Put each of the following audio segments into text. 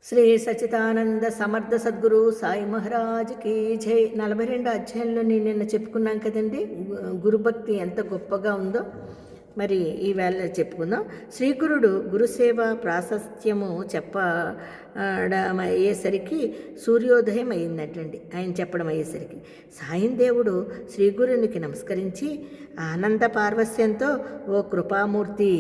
శ్రీ సచిదానంద సమర్థ సద్గురు సాయి మహారాజ్కి జై. 42 అధ్యాయంలో నేను నిన్న చెప్పుకున్నాం కదండి, గురుభక్తి ఎంత గొప్పగా ఉందో. మరి ఈవేళ చెప్పుకుందాం. శ్రీగురుడు గురుసేవ ప్రాశస్త్యము చెప్పడం అయ్యేసరికి సూర్యోదయం అయిందటండి. ఆయన చెప్పడం అయ్యేసరికి సాయం దేవుడు శ్రీగురునికి నమస్కరించి ఆనంద పార్వస్యంతో, ఓ కృపామూర్తి,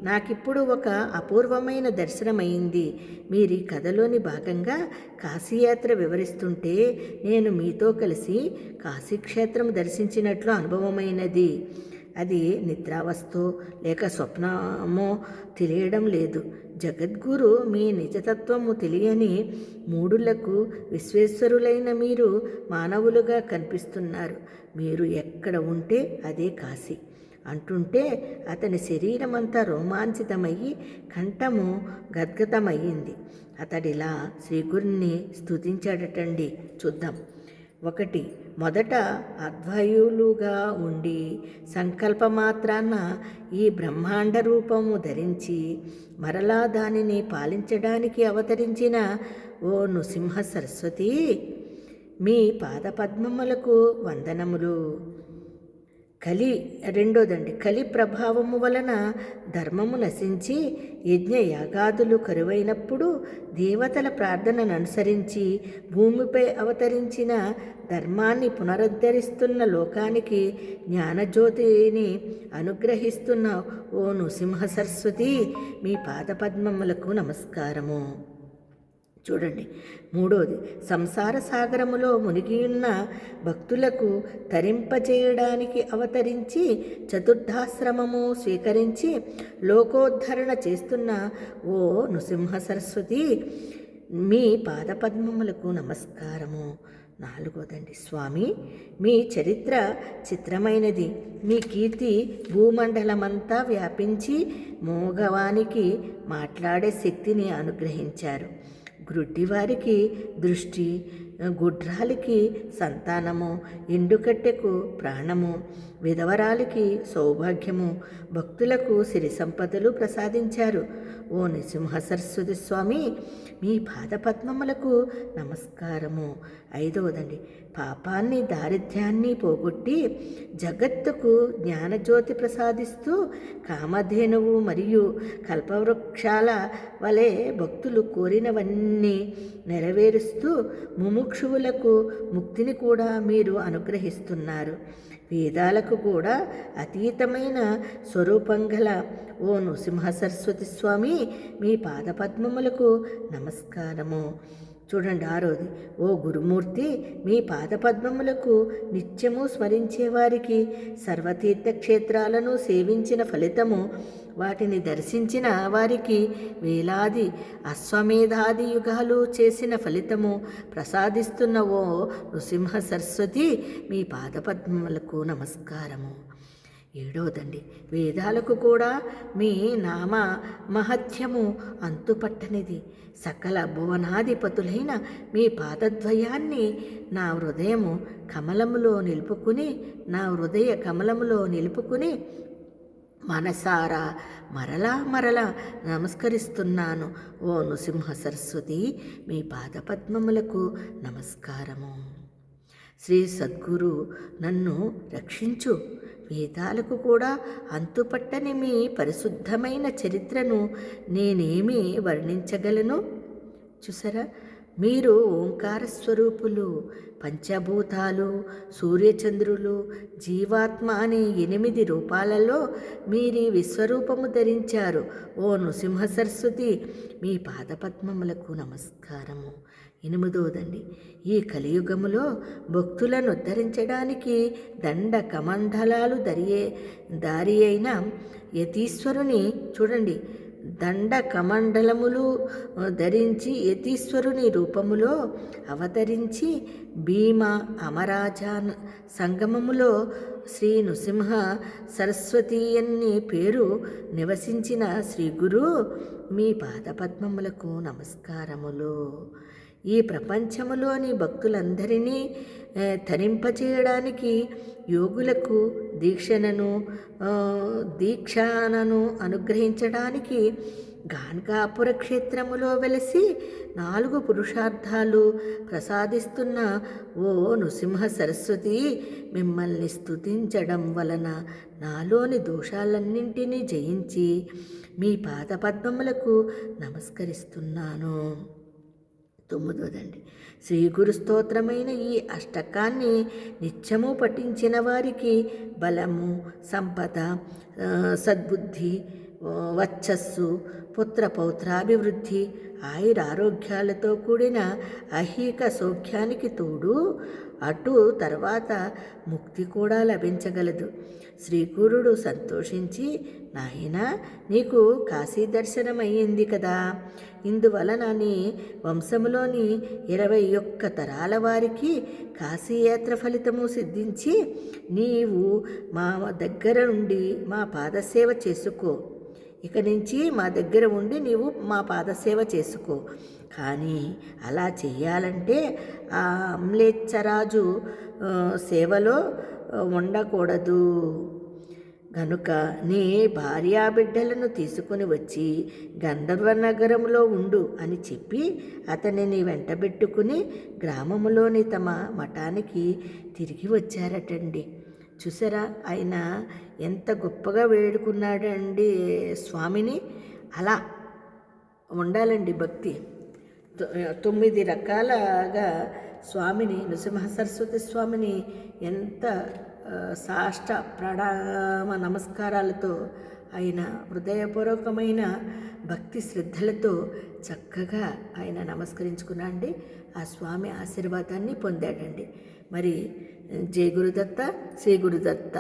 నాకిప్పుడు ఒక అపూర్వమైన దర్శనమైంది. మీరు ఈ కథలోని భాగంగా కాశీయాత్ర వివరిస్తుంటే నేను మీతో కలిసి కాశీక్షేత్రం దర్శించినట్లు అనుభవమైనది. అది నిద్రావస్థో లేక స్వప్నమో తెలియడం లేదు. జగద్గురు మీ నిజతత్వము తెలియని మూడులకు విశ్వేశ్వరులైన మీరు మానవులుగా కనిపిస్తున్నారు. మీరు ఎక్కడ ఉంటే అదే కాశీ అంటుంటే అతని శరీరమంతా రోమాంచితమయ్యి కంఠము గద్గతమయ్యింది. అతడిలా శ్రీగురుని స్తుతించాడటండి. చూద్దాం. 1. మొదట అద్వయులుగా ఉండి సంకల్పమాత్రాన ఈ బ్రహ్మాండ రూపము ధరించి మరలా దానిని పాలించడానికి అవతరించిన ఓ నృసింహ సరస్వతి, మీ పాదపద్మములకు వందనములు. కలి ప్రభావము వలన ధర్మము నశించి యజ్ఞయాగాదులు కరువైనప్పుడు దేవతల ప్రార్థనను అనుసరించి భూమిపై అవతరించిన ధర్మాన్ని పునరుద్ధరిస్తున్న లోకానికి జ్ఞానజ్యోతిని అనుగ్రహిస్తున్న ఓ నృసింహ సరస్వతి, మీ పాదపద్మములకు నమస్కారము. చూడండి. 3. సంసార సాగరములో మునిగియున్న భక్తులకు తరింపజేయడానికి అవతరించి చతుర్థాశ్రమము స్వీకరించి లోకోద్ధరణ చేస్తున్న ఓ నృసింహ సరస్వతి, మీ పాదపద్మములకు నమస్కారము. 4. స్వామి, మీ చరిత్ర చిత్రమైనది. మీ కీర్తి భూమండలమంతా వ్యాపించి మోగవానికి మాట్లాడే శక్తిని అనుగ్రహించారు. గ్రుడ్డివారికి దృష్టి, గుడ్రాలికి సంతానము, ఎండుకట్టెకు ప్రాణము, విధవరాలికి సౌభాగ్యము, భక్తులకు సిరి సంపదలు ప్రసాదించారు. ఓ నృసింహ సరస్వతి స్వామి, మీ పాదపద్మములకు నమస్కారము. 5. పాపాన్ని దారిద్ర్యాన్ని పోగొట్టి జగత్తుకు జ్ఞానజ్యోతి ప్రసాదిస్తూ కామధేనువు మరియు కల్పవృక్షాల వలె భక్తులు కోరినవన్నీ నెరవేరుస్తూ ముముక్షువులకు ముక్తిని కూడా మీరు అనుగ్రహిస్తున్నారు. వేదాలకు కూడా అతీతమైన స్వరూపం గల ఓ నృసింహ సరస్వతి స్వామి, మీ పాదపద్మములకు నమస్కారము. చూడండి. 6. ఓ గురుమూర్తి, మీ పాదపద్మములకు నిత్యము స్మరించేవారికి సర్వతీర్థక్షేత్రాలను సేవించిన ఫలితము, వాటిని దర్శించిన వారికి వేలాది అశ్వమేధాది యుగాలు చేసిన ఫలితము ప్రసాదిస్తున్న ఓ నృసింహ సరస్వతి, మీ పాదపద్మములకు నమస్కారము. 7. వేదాలకు కూడా మీ నామ మహత్యము అంతుపట్టనిది. సకల భువనాధిపతులైన మీ పాదద్వయాన్ని నా హృదయ కమలములో నిలుపుకుని మనసారా మరలా నమస్కరిస్తున్నాను. ఓ నృసింహ సరస్వతి, మీ పాదపద్మములకు నమస్కారము. శ్రీ సద్గురు, నన్ను రక్షించు. వేదాలకు కూడా అంతుపట్టని మీ పరిశుద్ధమైన చరిత్రను నేనేమి వర్ణించగలను? చూసారా, మీరు ఓంకార స్వరూపులు. పంచభూతాలు, సూర్యచంద్రులు, జీవాత్మ అనే 8 రూపాలలో మీరీ విశ్వరూపము ధరించారు. ఓ నృసింహ సరస్వతి, మీ పాదపద్మములకు నమస్కారము. 8. ఈ కలియుగములో భక్తులను ఉద్ధరించడానికి దండ కమండలాలు దారి అయిన యతీశ్వరుని చూడండి. దండ కమండలములు ధరించి యతీశ్వరుని రూపములో అవతరించి భీమ అమరాజ సంగమములో శ్రీ నృసింహ సరస్వతి అన్ని పేరు నివసించిన శ్రీగురు, మీ పాదపద్మములకు నమస్కారములు. ఈ ప్రపంచములోని భక్తులందరినీ తరింపచేయడానికి యోగులకు దీక్షను అనుగ్రహించడానికి గాన్గాపుర క్షేత్రములో వెలసి 4 పురుషార్థాలు ప్రసాదిస్తున్న ఓ నృసింహ సరస్వతి, మిమ్మల్ని స్తుతించడం వలన నాలోని దోషాలన్నింటినీ జయించి మీ పాదపద్మములకు నమస్కరిస్తున్నాను. 9. శ్రీ గురు స్తోత్రమైన ఈ అష్టకాన్ని నిత్యము పఠించిన వారికి బలము, సంపద, సద్బుద్ధి, వర్చస్సు, పుత్ర పౌత్రాభివృద్ధి, ఆయురారోగ్యాలతో కూడిన ఐహిక సౌఖ్యానికి తోడు అటు తర్వాత ముక్తి కూడా లభించగలదు. శ్రీగురుడు సంతోషించి, నాయనా, నీకు కాశీ దర్శనం అయ్యింది కదా, ఇందువలన నీ వంశములోని 21 తరాల వారికి కాశీయాత్ర ఫలితము సిద్ధించి నీవు మా దగ్గర నుండి మా పాదసేవ చేసుకో. ఇక నుంచి మా దగ్గర ఉండి నీవు మా పాదసేవ చేసుకో. కానీ అలా చెయ్యాలంటే ఆ అమ్లేచ్చరాజు సేవలో ఉండకూడదు. గనుక నీ భార్యాబిడ్డలను తీసుకుని వచ్చి గంధర్వ నగరంలో ఉండు అని చెప్పి అతనిని వెంటబెట్టుకుని గ్రామములోని తమ మఠానికి తిరిగి వచ్చారటండి. చూసారా, ఆయన ఎంత గొప్పగా వేడుకున్నాడండి స్వామిని. అలా ఉండాలండి భక్తి. 9 రకాలుగా స్వామిని, నృసింహ సరస్వతి స్వామిని ఎంత సాష్ట ప్రణామ నమస్కారాలతో, ఆయన హృదయపూర్వకమైన భక్తి శ్రద్ధలతో చక్కగా ఆయన నమస్కరించుకున్నాండి. ఆ స్వామి ఆశీర్వాదాన్ని పొందాడండి. మరి జై గురుదత్త, శ్రీ గురుదత్త.